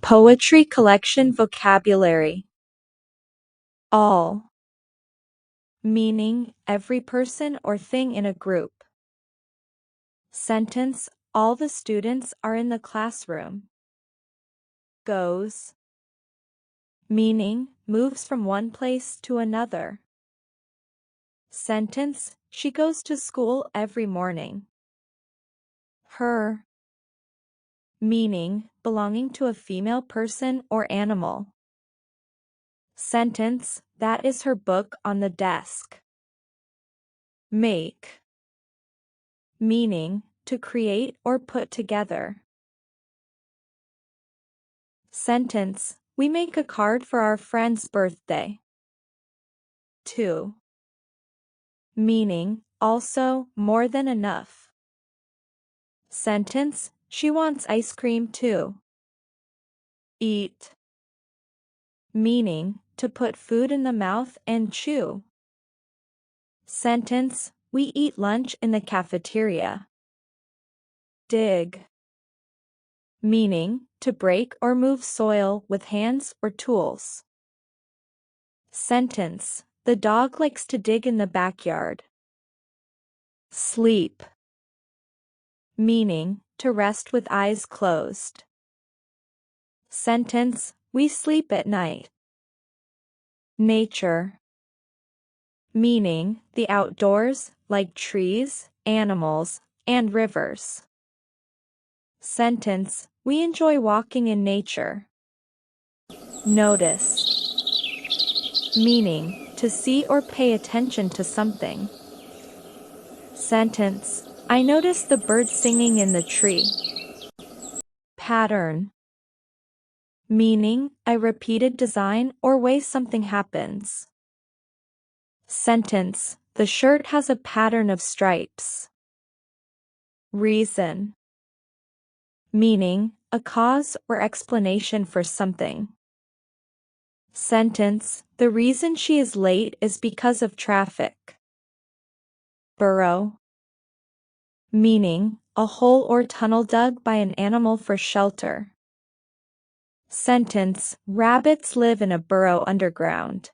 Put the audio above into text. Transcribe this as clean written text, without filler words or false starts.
Poetry collection vocabulary. All. Meaning, every person or thing in a group. Sentence, all the students are in the classroom. Goes. Meaning, moves from one place to another. Sentence, she goes to school every morning. Her. Meaning, belonging to a female person or animal. Sentence, that is her book on the desk. Make. Meaning, to create or put together. Sentence, we make a card for our friend's birthday. 2. Meaning, also, more than enough. Sentence, she wants ice cream too. Eat. Meaning, to put food in the mouth and chew. Sentence, we eat lunch in the cafeteria. Dig. Meaning, to break or move soil with hands or tools. Sentence, the dog likes to dig in the backyard. Sleep. Meaning, to rest with eyes closed. Sentence, we sleep at night. Nature. Meaning, the outdoors, like trees, animals, and rivers. Sentence, we enjoy walking in nature. Notice. Meaning, to see or pay attention to something. Sentence, I noticed the bird singing in the tree. Pattern. Meaning, a repeated design or way something happens. Sentence, the shirt has a pattern of stripes. Reason. Meaning, a cause or explanation for something. Sentence, the reason she is late is because of traffic. Burrow. Meaning, a hole or tunnel dug by an animal for shelter. Sentence, rabbits live in a burrow underground.